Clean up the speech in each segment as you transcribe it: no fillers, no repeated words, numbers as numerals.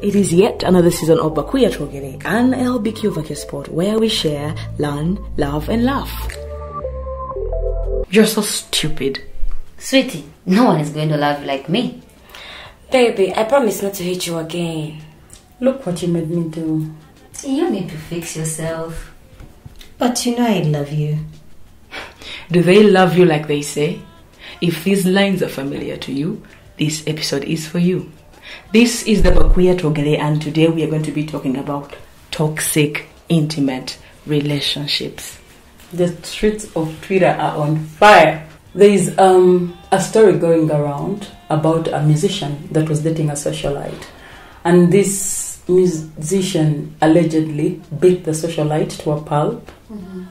It is yet another season of 𝐓𝐻𝐗𝐈𝐂 and 𝐓𝐻𝐵𝐂 Sport, where we share, learn, love and laugh. You're so stupid. Sweetie, no one is going to love you like me. Baby, I promise not to hit you again. Look what you made me do. You need to fix yourself. But you know I love you. Do they love you like they say? If these lines are familiar to you, this episode is for you. This is the 𝐓𝐻𝐗𝐈𝐂, and today we are going to be talking about toxic, intimate relationships. The streets of Twitter are on fire. There is a story going around about a musician that was dating a socialite. And this musician allegedly beat the socialite to a pulp. Mm-hmm.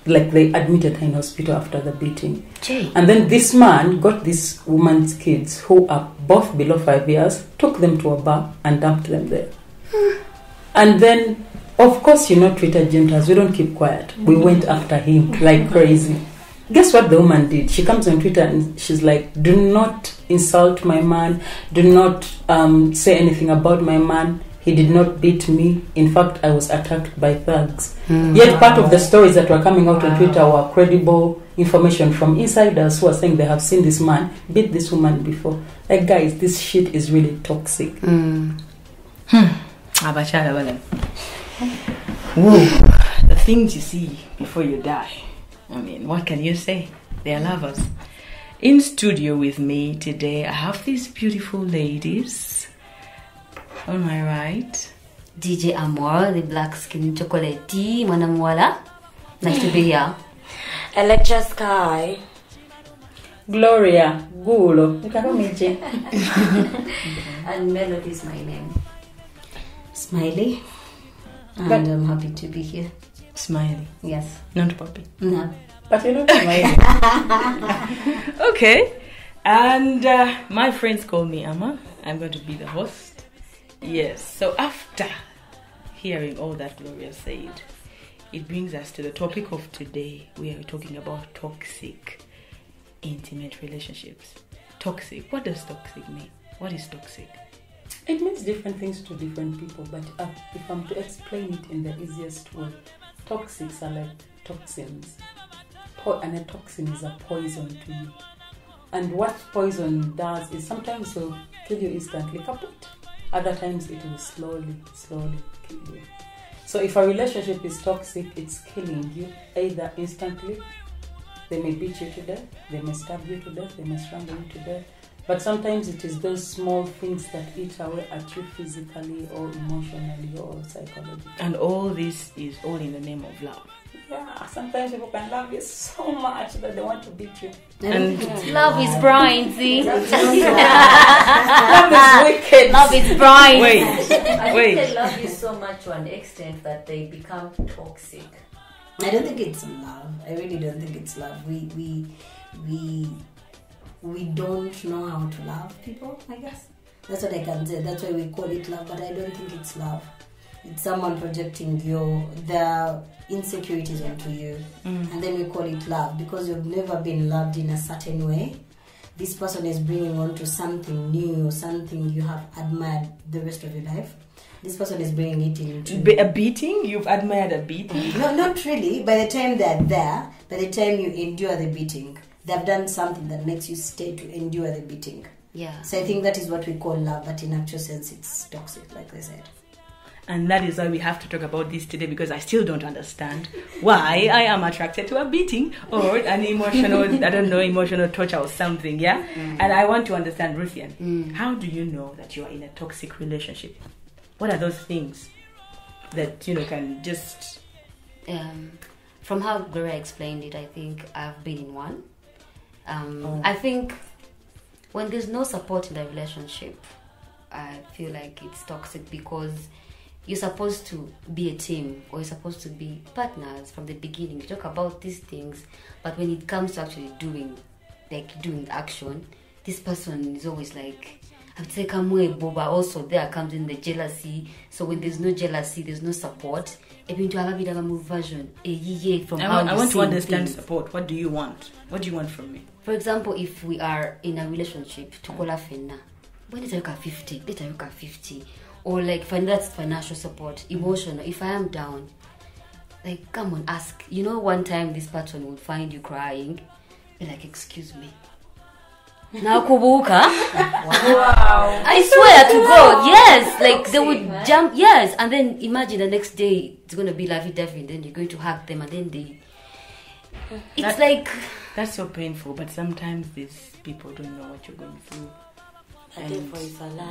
Like they admitted her in hospital after the beating. Gee. And then this man got this woman's kids, who are both below 5 years, took them to a bar and dumped them there. And then, of course, you know Twitter gentles, we don't keep quiet. We went after him like crazy. Guess what the woman did? She comes on Twitter and she's like, do not insult my man. Do not say anything about my man. He did not beat me. In fact, I was attacked by thugs. Yet part of the stories that were coming out on Twitter were credible information from insiders who are saying they have seen this man beat this woman before. Like, guys, this shit is really toxic. Whoa, the things you see before you die. I mean, what can you say? They are lovers. In studio with me today, I have these beautiful ladies. On my right, DJ Amor, the black skin chocolate tea, Manamwala. Nice to be here. Electra Sky. Gloria Gulo. And Melody is my name. Smiley. And I'm happy to be here. Smiley. Yes. Not Poppy. No. But you look amazing. Okay. And my friends call me Amma. I'm going to be the host. Yes. So after hearing all that Gloria said, it brings us to the topic of today. We are talking about toxic, intimate relationships. Toxic. What does toxic mean? What is toxic? It means different things to different people, but if I'm to explain it in the easiest way, toxics are like toxins. And a toxin is a poison to you. And what poison does is sometimes it will kill you instantly, kaput. Other times it will slowly kill you. So if a relationship is toxic, it's killing you either instantly. They may beat you to death, they may stab you to death, they may strangle you to death. But sometimes it is those small things that eat away at you physically or emotionally or psychologically. And all this is all in the name of love. Yeah, sometimes people can love you so much that they want to beat you. And love is blind, see? Love is wicked. Love is blind. Wait. I think they love you so much to an extent that they become toxic. I don't think it's love. I really don't think it's love. We don't know how to love people, I guess. That's what I can say. That's why we call it love, but I don't think it's love. It's someone projecting their insecurities onto you, and then we call it love because you've never been loved in a certain way. This person is bringing on to something new, something you have admired the rest of your life. This person is bringing it into a beating. You've admired a beating. No, not really. By the time they're there, by the time you endure the beating, they've done something that makes you stay to endure the beating. Yeah. So I think that is what we call love, but in actual sense, it's toxic, like I said. And that is why we have to talk about this today, because I still don't understand why I am attracted to a beating or an emotional, emotional torture or something, yeah? And I want to understand, Ruthian, how do you know that you are in a toxic relationship? What are those things that, can just... From how Gloria explained it, I think I've been in one. I think when there's no support in the relationship, I feel like it's toxic because you're supposed to be a team or you're supposed to be partners from the beginning. You talk about these things, but when it comes to actually doing action, this person is always like, I've taken away, but also there comes in the jealousy. So when there's no jealousy, there's no support. Even to have a bit of a move version, from I want to understand support. What do you want? What do you want from me? For example, if we are in a relationship, to call a fena, when did I look at 50? Did I look at 50? or like that's financial support, emotional. If I am down, like come on, ask. You know, one time this person will find you crying, be like, excuse me. Now kubuka. Wow. I swear to God, yes. Like they would jump, yes, and then imagine the next day it's gonna be lovey-dovey, and then you're going to hug them, and then it's like that's so painful. But sometimes these people don't know what you're going through. And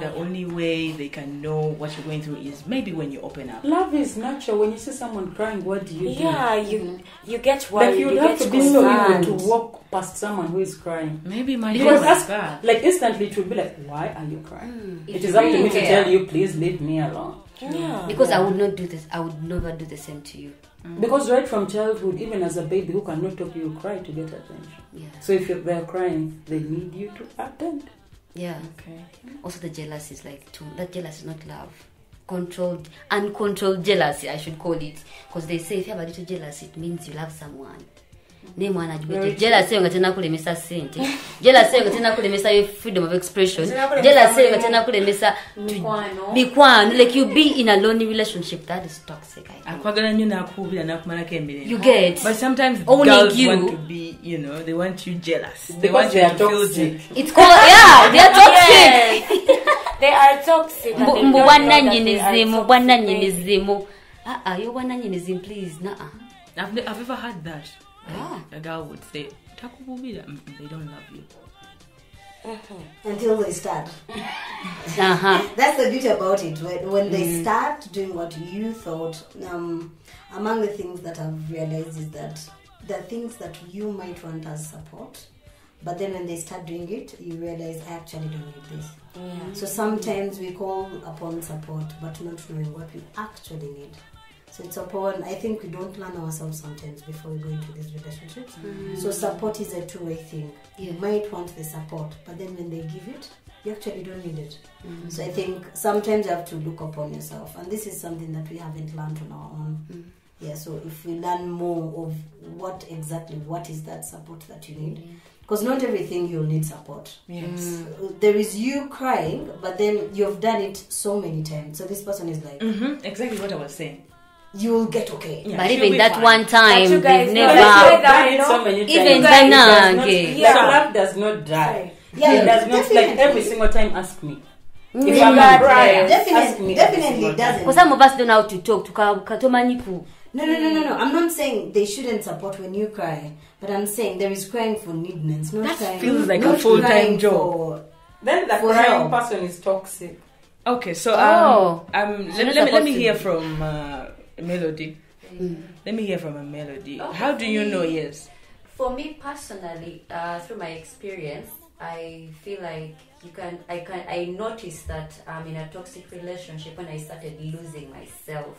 the only way they can know what you're going through is maybe when you open up. Love is natural. When you see someone crying, what do you do? Yeah, you get worried. Like you have to be so able to walk past someone who is crying. Maybe my Because is bad. like instantly it will be like, why are you crying? It is up to me to tell you, please leave me alone. Yeah. because I would not do this. I would never do the same to you. Because right from childhood, even as a baby who cannot talk, you cry to get attention. Yeah. So if they're crying, they need you to attend. Yeah. Okay. Also, the jealousy is like that jealousy is not love. Controlled, uncontrolled jealousy, I should call it. Because they say if you have a little jealousy, it means you love someone. Name one jealousy ngatena kulemesa sente. Jealousy ngatena kulemesa your freedom of expression. Jealousy ngatena kulemesa mikwano. Like you be in a lonely relationship, that is toxic. You get. But sometimes Only girls you. want to be, you know, they want you jealous. They Because want they you are to feel toxic. sick. It's called they are toxic. They are toxic. and they don't know Bwana that they are nyinizimu, toxic. bwana nyinizimu. You bwana nyinizimu, please. Nah. I've ever had that. Ah. A girl would say, "Takububira," they don't love you. Until they start. Uh-huh. That's the beauty about it. When they start doing what you thought, among the things that I've realized is that the things that you might want as support, but then when they start doing it, you realize I actually don't need this. Yeah. So sometimes we call upon support, but not knowing what we actually need. So it's upon, I think we don't learn ourselves sometimes before we go into these relationships. So support is a two-way thing. Yeah. You might want the support, but then when they give it, you actually don't need it. So I think sometimes you have to look upon yourself. And this is something that we haven't learned on our own. Yeah, so if we learn more of what is that support that you need. Because not everything you'll need support. Yes. There is you crying, but then you've done it so many times. So this person is like, Exactly what I was saying. you'll get okay. Yeah, But she'll even be that fine. one time, But you guys they've know never. that- Done it so many times. Even Like, Zanage. like love does not die. Yeah, It does not, definitely. like every single time, ask me. If Yeah. I'm Yeah. crying, ask me. Definitely it doesn't. Because some of us don't know how to talk. Katomanyiku. No. I'm not saying they shouldn't support when you cry, but I'm saying there is crying for needness, not That crying. feels like not a full-time crying job. for- Then the For crying help. person is toxic. Okay, so Oh. let me hear from Melody. Let me hear from a Melody. Okay, How do you for know? me- Yes. For me personally, through my experience, I feel like I noticed that I'm in a toxic relationship when I started losing myself.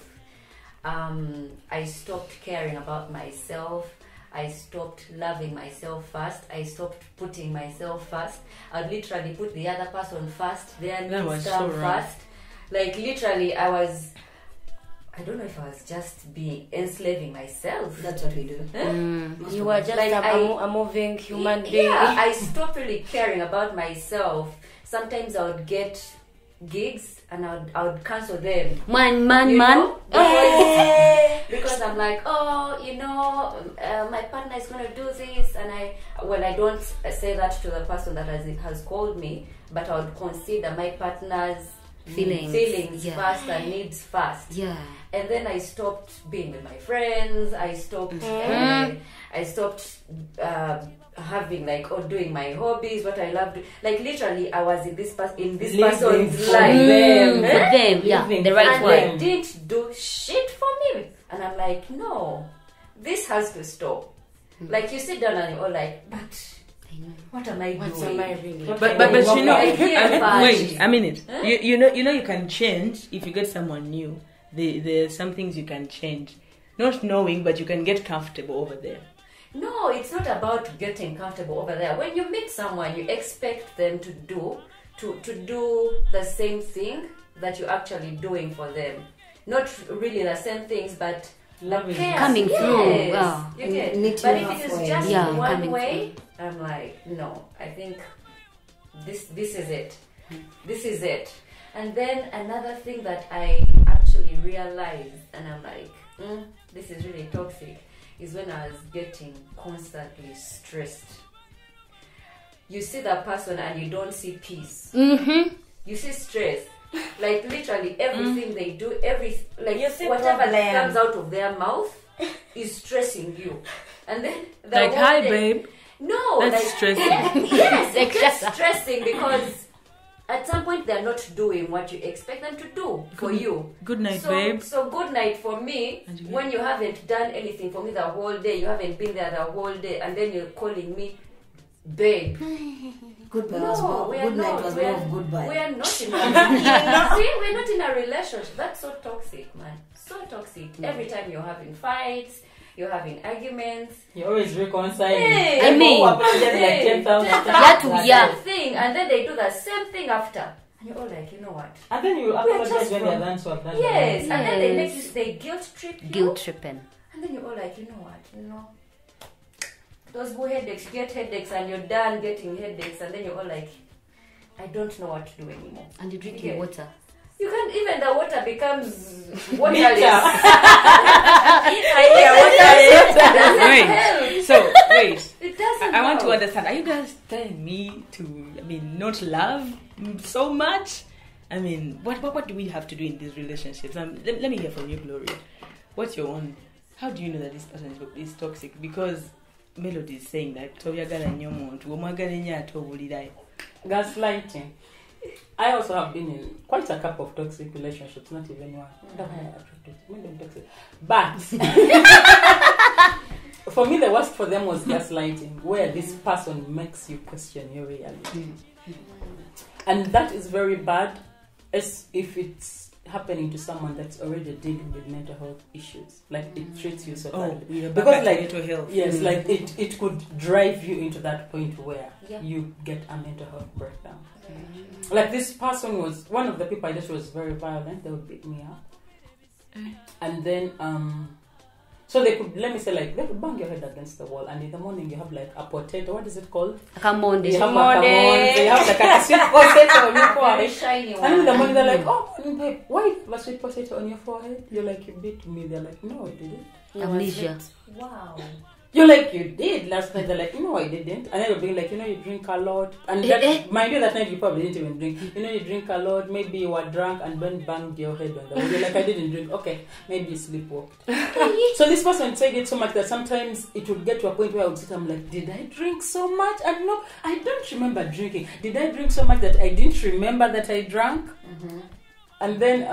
I stopped caring about myself. I stopped loving myself first. I stopped putting myself first. I'd literally put the other person first, their That needs was come so wrong. first. Like literally, I don't know if I was just enslaving myself. That's what we do. You are just Like a moving human being. Yeah, I stopped really caring about myself. Sometimes I would get gigs and I would cancel them. Man. Because I'm like, my partner is going to do this, and I don't say that to the person that has called me, but I would consider my partner's feelings Yeah. first and needs first. Yeah. And then I stopped being with my friends. I stopped. I stopped having doing my hobbies, what I loved. Like literally, I was in this person's for life. For them, yeah, Living the for right And one. they didn't do shit for me. And I'm like, no, this has to stop. Like you sit down and you're all like, but what am I doing? What am I really? But you know, I hear wait a minute. You know you can change if you get someone new. There's some things you can change, not knowing, but you can get comfortable over there. No, it's not about getting comfortable over there. When you meet someone, you expect them to do the same thing that you're actually doing for them. Not really the same things, but Loving. care. Coming through, Yes, wow. you get. Meet But you if it is halfway. just Yeah, one coming way, I'm like, no. I think this is it. This is it. And then another thing that I actually realized, and I'm like, this is really toxic, is when I was getting constantly stressed. You see that person and you don't see peace. You see stress. Like literally everything they do, whatever comes out of their mouth is stressing you. And then like, hi babe. No, that's like, stressing. Yes, it's just stressing because at some point they're not doing what you expect them to do for you. Good night, babe. So good night for me, when you haven't done anything for me the whole day, you haven't been there the whole day, and then you're calling me babe. Goodbye. No, Good night was more of goodbye. We are not in a See, we're not in a relationship. That's so toxic, man. So toxic. Every time you're having fights, you're having arguments. You're always reconciling. Hey, I mean, like 10,000 same thing, and then they do the same thing after. And you're all like, you know what? And then you apologize when they're done so. Yes, and then they make you, they guilt trip you. Guilt tripping. And then you're all like, you know what? You know, those who headaches get headaches, and you're done getting headaches, and then you're all like, I don't know what to do anymore. And you drink your water. You can't, even the water becomes waterless. Wait. It doesn't I want to help. understand. Are you guys telling me to, not love so much? I mean, what do we have to do in these relationships? Let me hear from you, Gloria. What's your own? How do you know that this person is toxic? Because Melody is saying that gaslighting. I also have been in quite a couple of toxic relationships, not even one. But for me, the worst for them was gaslighting, where this person makes you question your reality. And that is very bad, as if it's happening to someone that's already dealing with mental health issues. Like, it treats you so badly. Because like mental health. Yes, like it could drive you into that point where you get a mental health breakdown. Like, this person was one of the people I just was very violent. They would beat me up, and then so they could, let me say, like, they could bang your head against the wall, and in the morning you have like a potato. What is it called? Kamonde. You have like a sweet potato on your forehead. Shiny one. And in the morning they're like, oh babe, why was sweet potato on your forehead? You're like, you beat me. They're like, no, I didn't. Amnesia. Wow. You're like, you did last night. They're like, no, I didn't. And then you'll be like, you drink a lot. And that, mind you, that night you probably didn't even drink. You drink a lot. Maybe you were drunk and then banged your head on the wall. You're like, I didn't drink. Okay, maybe you sleepwalked. So this person take it so much that sometimes it would get to a point where I would sit, I'm like, did I drink so much? And no, I don't remember drinking. Did I drink so much that I didn't remember that I drank? And then,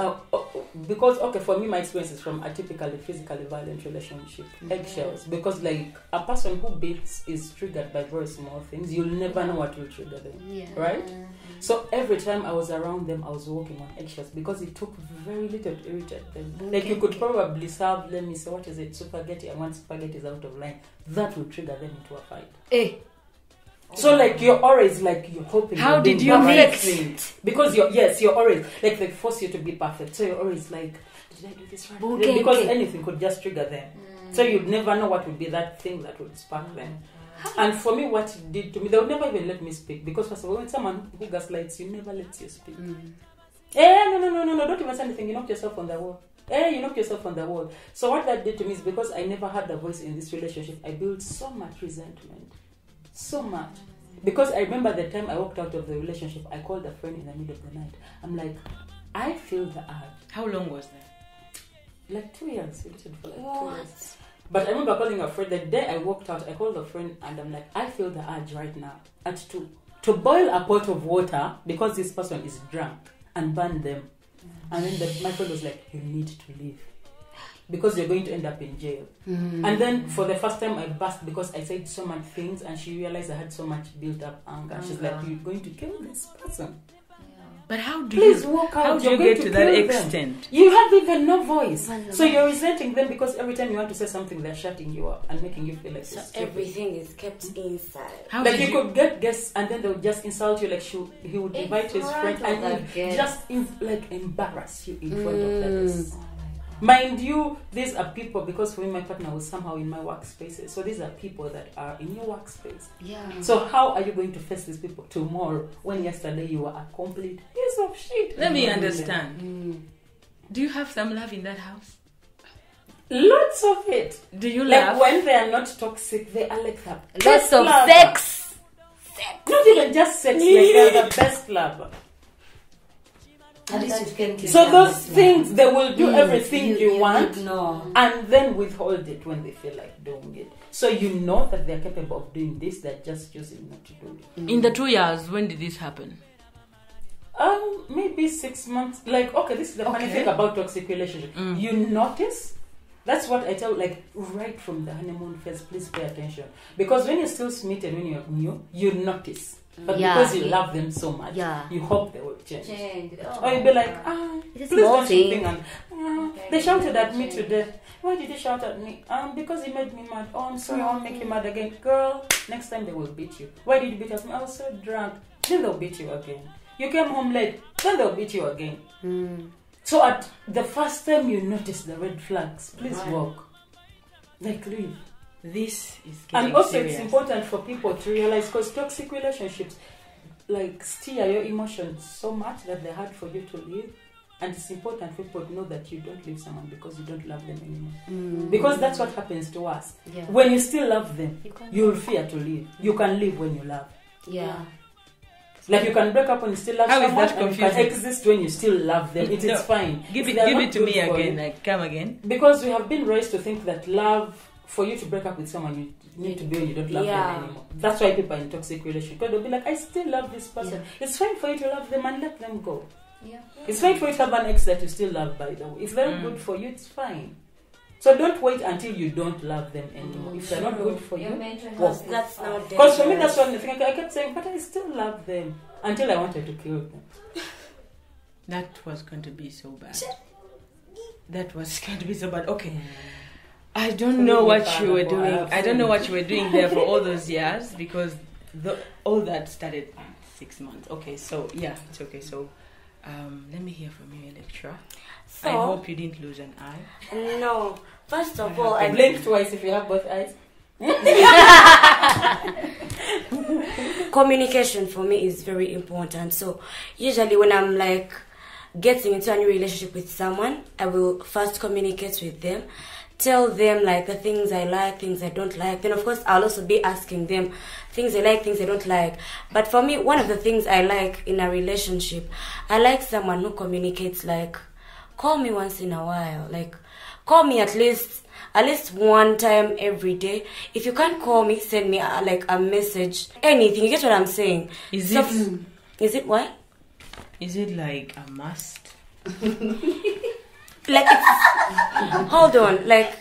because, for me, my experience is from a typically physically violent relationship, eggshells. Because, like, a person who beats is triggered by very small things. You'll never know what will trigger them, right? So every time I was around them, I was walking on eggshells because it took very little to irritate them. Like, you could probably serve, let me say, what is it, spaghetti, and one spaghetti is out of line. That will trigger them into a fight. So like your aura is like you're hoping. How did you mix it? Because your aura is like they force you to be perfect. So your aura is like, did I do this right? Because anything could just trigger them. So you'd never know what would be that thing that would spark them. And for me, what it did to me, they would never even let me speak. Because first of all, when someone who gaslights you never lets you speak. No, don't even say anything. You knocked yourself on the wall. You knocked yourself on the wall. So what that did to me is because I never had a voice in this relationship, I built so much resentment. So much. Because I remember the time I walked out of the relationship, I called a friend in the middle of the night. I'm like, I feel the urge. How long was that? Like 2 years. We dated for like 2 years. But I remember calling a friend. The day I walked out, I called a friend and I'm like, I feel the urge right now at 2 to boil a pot of water because this person is drunk and burn them. And then my friend was like, you need to leave. Because you're going to end up in jail. And then for the first time I burst because I said so much things and she realized I had so much built up anger. She's like, you're going to kill this person. But how do Please walk out. How do you get to that extent? You have even no voice. So you're resenting them because every time you want to say something, they're shutting you up and making you feel like so everything is kept inside. How like you could get guests and then they would just insult you. Like he would invite his friend and he just embarrass you in front of the guests. Mind you, these are people, because for me, my partner was somehow in my workspaces. So these are people that are in your workspace. Yeah. So how are you going to face these people tomorrow when yesterday you were a complete piece of shit? Let me understand. Do you have some love in that house? Lots of it. Do you Like laugh? when they are not toxic, they are like that. Lots of sex. Not even just sex, like they're the best lover. At least you can keep So them those this things, they will do everything you want No. and then withhold it when they feel like doing it. So you know that they're capable of doing this, they're just choosing not to do it. In the 2 years, when did this happen? Maybe 6 months. Like, okay, this is the funny Okay. thing about toxic relationship. You notice. That's what I tell, like, right from the honeymoon phase, please pay attention. Because when you're still smitten, when you're new, you notice. But Yeah. because you love them so much, Yeah. you hope they will change. Oh, Or you'll be like, It's a please small don't thing. think. And, they shouted at me today. Why did they shout at me? Because he made me mad. Oh, I'm sorry, I won't make you mad again. Girl, next time they will beat you. Why did you beat us? I was so drunk. Then they'll beat you again. You came home late. Then they'll beat you again. So at the first time you notice the red flags, please walk. Like, leave. This is getting And also serious. it's important for people to realize, because toxic relationships like steer your emotions so much that they're hard for you to leave. And it's important for people to know that you don't leave someone because you don't love them anymore. Because that's what happens to us. Yeah. When you still love them, you'll fear to leave. You can leave when you love. Yeah. Like you can break up when you still love How is someone, that and you can confusing? exist when you still love them. It No. is fine. Give If they are not it to good me for again. you- Like, come again. Because we have been raised to think that love, for you to break up with someone, you need to be when you don't love Yeah. them anymore. That's why people are in toxic relationships. Because they'll be like, I still love this person. It's fine for you to love them and let them go. Yeah. It's fine for you to have an ex that you still love, by the way. If they're not good for you, it's fine. So don't wait until you don't love them anymore. If they're not good for Your you, mental walk. health is That's not fine. Because for me, that's one thing. I kept saying, but I still love them. Until I wanted to kill them. That was going to be so bad. That was going to be so bad. Okay. I don't know what you were doing. I don't know what you were doing there for all those years, because all that started 6 months. Okay, so yeah, it's okay. So let me hear from you, Electra. So, I hope you didn't lose an eye. no. First of all, I I blink twice if you have both eyes. communication for me is very important. So usually when I'm like getting into a new relationship with someone, I will first communicate with them, tell them like the things I like, things I don't like. Then of course I'll also be asking them things I like, things I don't like. But for me, one of the things I like in a relationship, I like someone who communicates, like call me once in a while, like call me at least one time every day. If you can't call me, send me a message, anything. You get what I'm saying? Is it what? Is it like a must? Like it's, hold on, like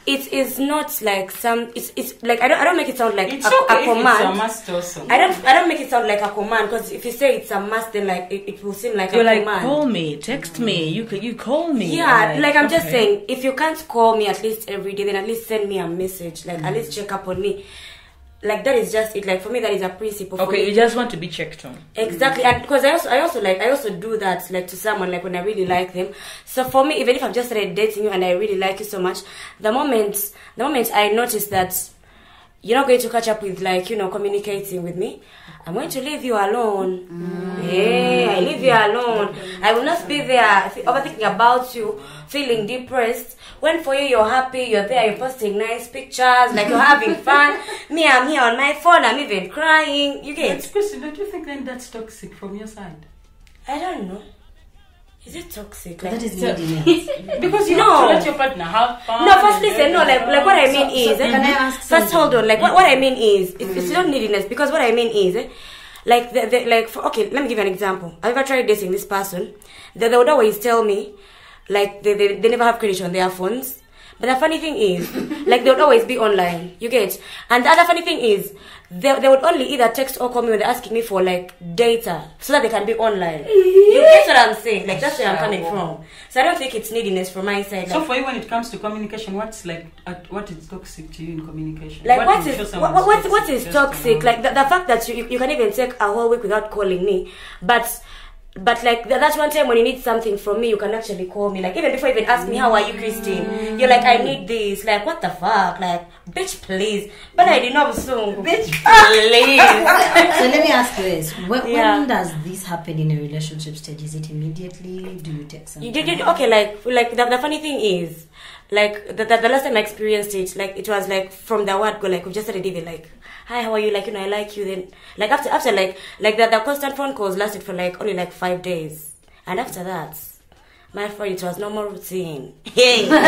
it is not like it's like I don't make it sound like It's a okay if command. it's a must also. I don't make it sound like a command, because if you say it's a must, then like it will seem like You're a like, command. call me, text me. You call me. Yeah, like I'm just okay. saying, if you can't call me at least every day, then at least send me a message. Like at least check up on me. Like that is just it. Like for me, that is a principle. For Okay, me. you just want to be checked on. Exactly, and because I also do that, like to someone, like when I really like them. So for me, even if I've just started dating you and I really like you so much, the moment I notice that you're not going to catch up with, like, communicating with me, I'm going to leave you alone. Yeah, I leave you alone. I will not be there overthinking about you, feeling depressed. When for you, you're happy, you're there, you're posting nice pictures, like you're having fun. Me, I'm here on my phone, I'm even crying. You get? But Christy, don't you think then that's toxic from your side? I don't know. Is it toxic? Like, That is neediness. Because you No. have to let your partner have fun. no, first and listen, no, everything. like what I mean is, Can I ask first hold on, like what I mean is, it's not neediness, because what I mean is, like okay, let me give you an example. I've ever tried dating this person, they would always tell me, like they never have credit on their phones. But the funny thing is, like they would always be online. You get? And the other funny thing is, they would only either text or call me when they're asking me for like data so that they can be online. You get what I'm saying? Like that's where I'm coming from. So I don't think it's neediness from my side. So Like, for you, when it comes to communication, what is toxic to you in communication? like what would is show someone's what is Just to toxic? know. Like the fact that you can even take a whole week without calling me, but But like that's one time when you need something from me, you can actually call me. Like even before you even ask me, how are you, Christine? You're like, I need this. Like what the fuck? Like bitch, please. But I did not song. Bitch, please. So let me ask you this: when does this happen in a relationship stage? Is it immediately? Do you take some? Okay, like the funny thing is, like the last time I experienced it, like it was like from the word go, like we just started even like, hi, how are you? Like, I like you. Then like after like the constant phone calls lasted for like only like 5 days, and after that, my friend, it was normal routine. Hey, normal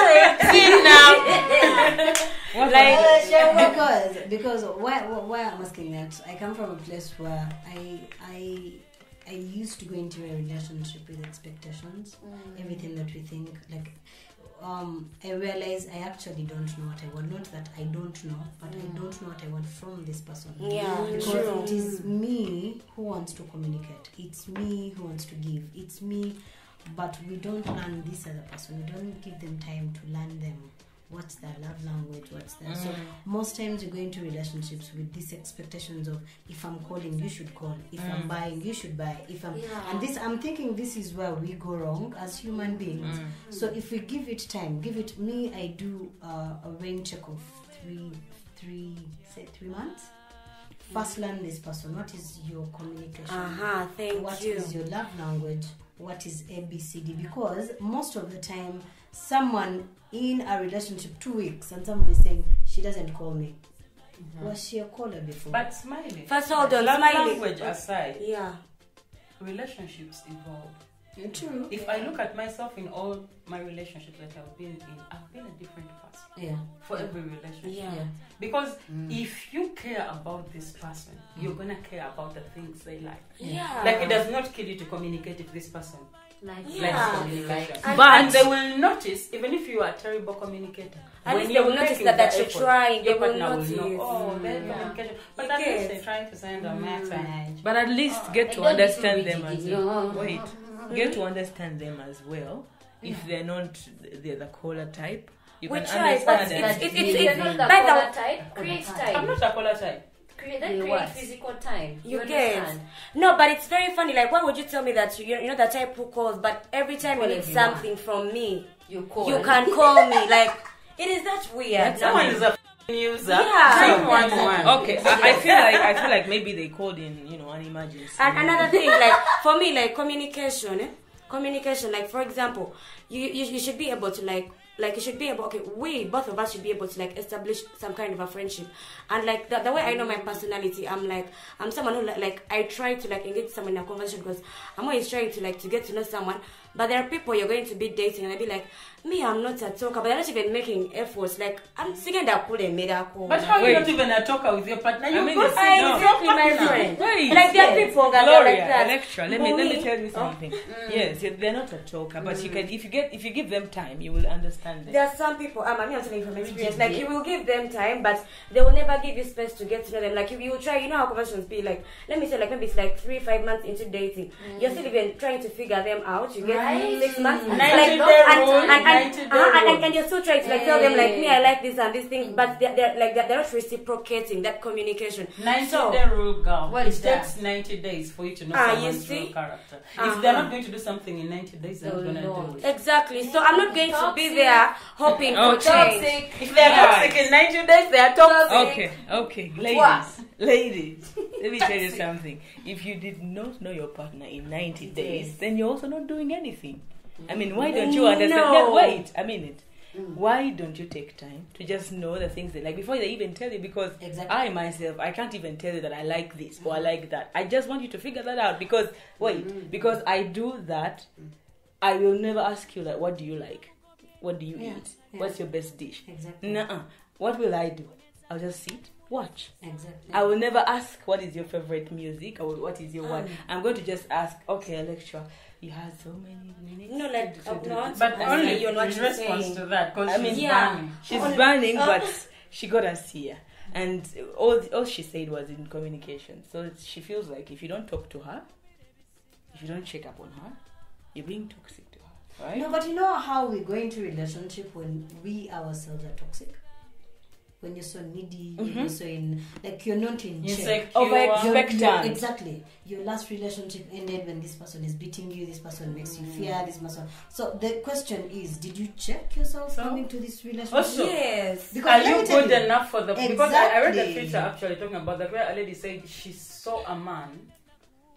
routine now. Because why I'm asking that, I come from a place where I used to go into a relationship with expectations. Everything that we think, like, I realize I actually don't know what I want. Not that I don't know, but I don't know what I want from this person. Yeah, because true. it is me who wants to communicate. It's me who wants to give. It's me, but we don't learn this other person. We don't give them time to learn them. What's their love language? What's their so most times you go into relationships with these expectations of, if I'm calling, you should call. If I'm buying, you should buy. If I'm and this, I'm thinking this is where we go wrong as human beings. So if we give it time, give it me, I do a rain check of three months. First learn this person. What is your communication? Thank you. What is your love language? What is ABCD? Because most of the time, someone in a relationship 2 weeks and someone is saying she doesn't call me. Was she a caller before? But smiling. First, hold on, Love smiling. language aside, Yeah. relationships evolve. True. If I look at myself in all my relationships that I've been in, I've been a different person. Yeah. For every relationship. Yeah. Because if you care about this person, you're gonna care about the things they like. Yeah. Like it does not kill you to communicate if this person likes communication. But they will notice, even if you are a terrible communicator, at when least they will you're notice making that the you're effort, trying. They your will partner notice. will know, oh, there's communication. But at least they're trying to send a message. But at least get to I don't understand think them we as did well. Wait, get to understand them as well. If they're the caller type, you We can try, but understand them. It's not the By the- caller type. Create I'm time. not a caller type. Then create physical time. You understand? No, but it's very funny. Like, why would you tell me that you're the type who calls, but every time you need Whatever you something from me, You call. you can call me? Like, it is that weird. Someone is a user. Yeah. 911. Okay, I feel like maybe they called in, an emergency. And another thing, like for me, like communication. Like for example, you should be able to like you should be able. Okay, we both of us should be able to like establish some kind of a friendship. And like the way I know my personality, I'm someone who like I try to like engage someone in a conversation because I'm always trying to like to get to know someone. But there are people you're going to be dating and they'll be like, me, I'm not a talker, but they're not even making efforts. Like, I'm thinking that cool and made a cool. But how are you not even a talker with your partner? You go Exactly, my friend. Wait. Like, there are people that are like that. Electra, let me tell you something. Yes, they're not a talker, but you can if you give them time, you will understand them. There are some people, I'm telling you from experience, like you will give them time, but they will never give you space to get to know them. Like you will try, you know how conversations be like, let me say like maybe it's like 3-5 months into dating. You're still even trying to figure them out. You get 6 months. And you're still trying to like tell them like me, I like this and these things, but they're not reciprocating that communication. 90-day rule, girl. What is that? It takes 90 days for you to know You someone's see? real character. If they're not going to do something in 90 days, they're not going to do it. Exactly. So I'm not going to be there hoping for change. Toxic. If they're toxic in 90 days, they are toxic. Okay, ladies, let me tell you something. If you did not know your partner in 90 days, then you're also not doing anything. I mean, why don't you understand? No. Wait a minute. Why don't you take time to just know the things they like before they even tell you? Because I myself, I can't even tell you that I like this or I like that. I just want you to figure that out because because I do that, I will never ask you like, what do you like? What do you eat? Yeah. What's your best dish? Exactly. Nuh-uh. What will I do? I'll just sit, watch. Exactly. I will never ask what is your favorite music or what is your one. I'm going to just ask, okay, Alexa, you have so many minutes. No, like, But only you're not in response saying. to that, because I mean, she's burning. She's burning, but she got us here. And all she said was in communication. So she feels like if you don't talk to her, if you don't check up on her, you're being toxic to her, right? No, but you know how we go into relationship when we ourselves are toxic? when you're so needy, when you're so in, like, you're not in check. Like over-expectant. Exactly. Your last relationship ended when this person is beating you, this person makes you fear, this person. So the question is, did you check yourself coming to this relationship? Also, Yes. Because are you good enough for the... Because I read the Exactly. feature actually talking about that, where a lady said she saw a man,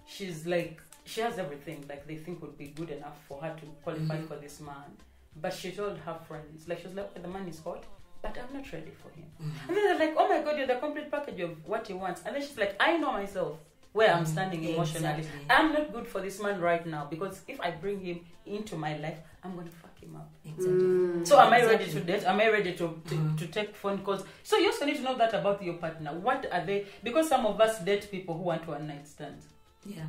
she's like, she has everything like they think would be good enough for her to qualify for this man. But she told her friends, like, she was like, okay, the man is hot, but I'm not ready for him. And then they're like, oh my God, you're the complete package of what he wants. And then she's like, I know myself where I'm standing emotionally. Exactly. I'm not good for this man right now, because if I bring him into my life, I'm going to fuck him up. Exactly. So am I ready to date? Am I ready to take phone calls? So you also need to know that about your partner. What are they? Because some of us date people who want one-night stands. Yeah.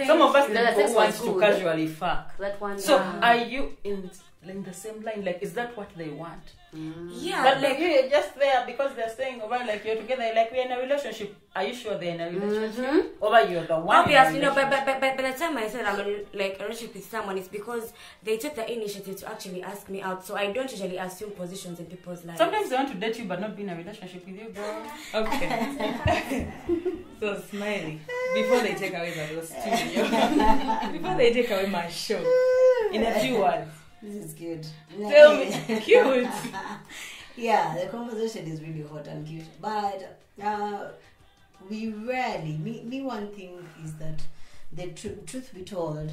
Some of us No, date that people who want was to good. casually fuck. That one. So are you in the same line? Like, is that what they want? Yeah. But like you're just there because they're staying over, like you're together, like we're in a relationship. Are you sure they're in a relationship? Or you're the one? Obviously, no, but by the time I said I'm in like a relationship with someone, it's because they took the initiative to actually ask me out. So I don't usually assume positions in people's lives. Sometimes they want to date you but not be in a relationship with you, girl. Okay. So Smiley, before they take away my studio, before they take away my show, in a few words, This is good. tell me, cute. Yeah, the conversation is really hot and cute. But we rarely, me one thing is that the truth be told,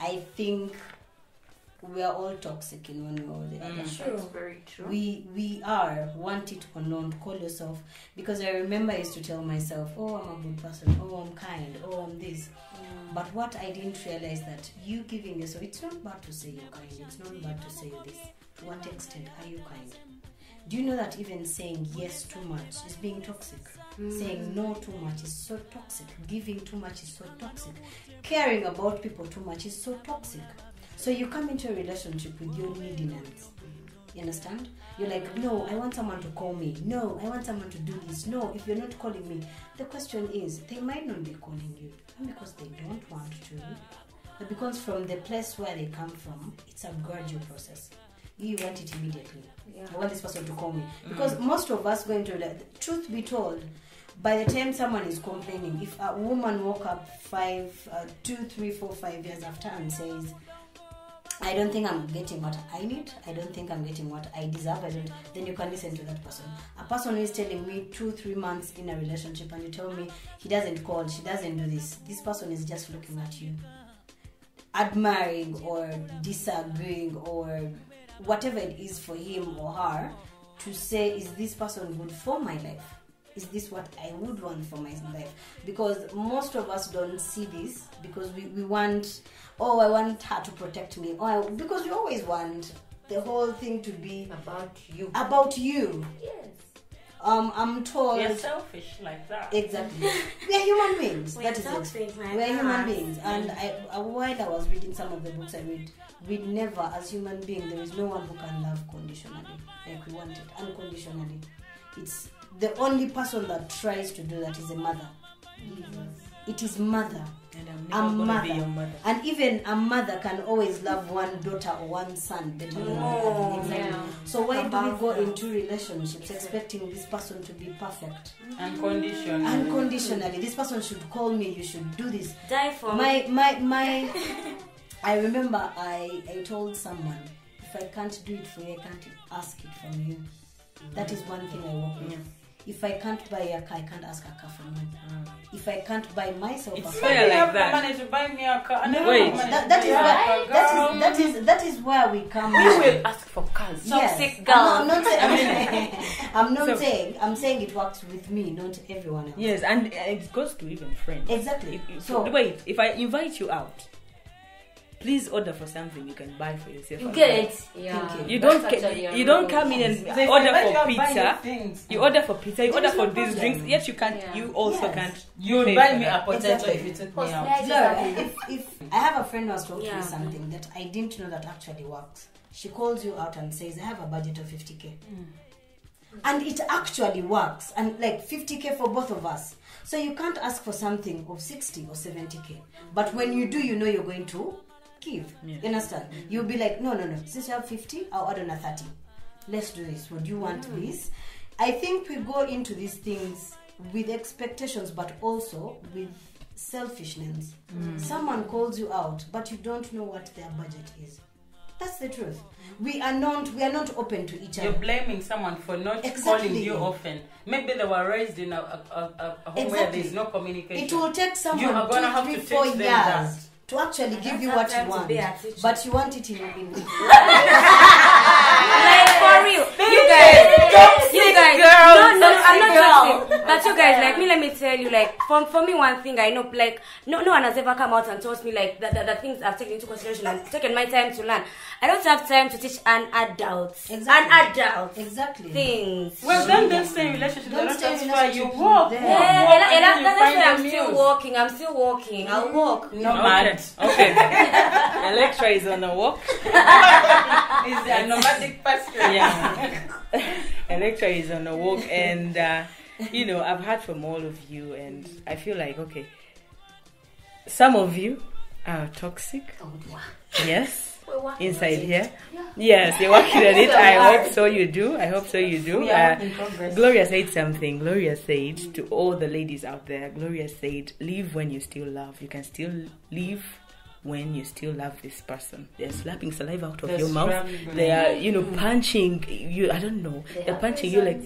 I think we are all toxic in one way or the other. That's very true. We are, want it or not, call yourself, because I remember I used to tell myself, oh, I'm a good person, oh, I'm kind, oh, I'm this. But what I didn't realize that you giving yourself, it's not bad to say you're kind, it's not bad to say you're this. To what extent are you kind? Do you know that even saying yes too much is being toxic? Saying no too much is so toxic. Giving too much is so toxic. Caring about people too much is so toxic. So you come into a relationship with your neediness. You understand? You're like, no, I want someone to call me. No, I want someone to do this. No, if you're not calling me. The question is, they might not be calling you. Not because they don't want to, but because from the place where they come from, it's a gradual process. You want it immediately. I want this person to call me. Because most of us going to, like, truth be told, by the time someone is complaining, if a woman woke up 2, 3, 4, 5 years after and says, I don't think I'm getting what I need, I don't think I'm getting what I deserve, then you can listen to that person. A person who is telling me 2, 3 months in a relationship and you tell me he doesn't call, she doesn't do this person is just looking at you, admiring or disagreeing or whatever it is for him or her, to say, is this person good for my life? Is this what I would want for my life? Because most of us don't see this, because we want, oh, I want her to protect me. Because we always want the whole thing to be About you. about you. Yes. I'm told. You're selfish like that. Exactly. We are human beings. We're That is toxic it. like We are human that. beings. And while I was reading some of the books I read, we never, as human beings, there is no one who can love conditionally. Like we want it, unconditionally. It's the only person that tries to do that is a mother. It is mother. And A I'm never gonna be mother. your mother. And even a mother can always love one daughter or one son better than the other. Exactly. yeah. So why do we Above go them. into relationships expecting this person to be perfect? Unconditional. Unconditionally, this person should call me, you should do this. Die for My I remember I told someone, if I can't do it for you, I can't ask it from you. That is one thing I work with. If I can't buy a car, I can't ask a car from you. If I can't buy myself It's a car, fair like have that. the money to buy me a car. No, Wait. that is where we come. We will ask for cars. Toxic Yes. girl. I'm saying it works with me, not everyone else. Yes, and it goes to even friends. Exactly. So wait, if I invite you out, please order for something you can buy for yourself. You as get well. it. Yeah. Thank You That's don't actually a you don't rule. come in and So if order I let for you buy your pizza. things, You order for pizza. You There order is for no these problem. drinks. Yet you can't. Yeah. You also Yes. can't. you would pay buy for me a that. potato Exactly. if you took me out. Post- Laura, if I have a friend who has told Yeah. me something that I didn't know that actually works. She calls you out and says, I have a budget of 50k. And it actually works. And like 50k for both of us. So you can't ask for something of 60 or 70k. But when you do, you know you're going to give. Yeah. You understand? You'll be like, no. Since you have 50, I'll add on a 30. let's do this. Would you want this? I think we go into these things with expectations, but also with selfishness. Someone calls you out, but you don't know what their budget is. That's the truth. We are not open to each other. You're blaming someone for not calling you often. Maybe they were raised in a home where there's no communication. It will take someone you are gonna 2, have 3, to 4 teach them years that. to actually give you what you want, but you want it in Like for real, you guys, Girls, no, I'm not joking. But you guys, like me, let me tell you, like for me, one thing I know, like no one has ever come out and told me like the things I've taken into consideration and taken my time to learn. I don't have time to teach an adult, things. Well, then don't stay in relationship. That's why you walk. Walk, that's why I'm still walking. I'll walk. No mad. Okay. Electra is on a walk. Is a nomadic pasture. Yeah. Electra is on a walk, and you know, I've heard from all of you, and I feel like, okay, some of you are toxic. Yes. Inside here. Yes, you're working on it. I hope so you do. Gloria said something. Gloria said to all the ladies out there, Gloria said, leave when you still love. You can still leave when you still love this person. They're slapping saliva out of your mouth. They are, you know, punching you. I don't know. They're punching you like,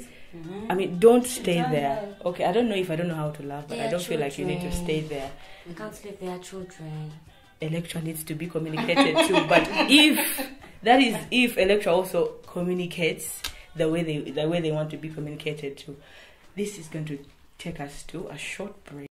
I mean, don't stay there. Okay, I don't know if I don't know how to love, but I don't feel like you need to stay there. You can't sleep, they are children. Electra needs to be communicated to, but if Electra also communicates the way they want to be communicated to, this is going to take us to a short break.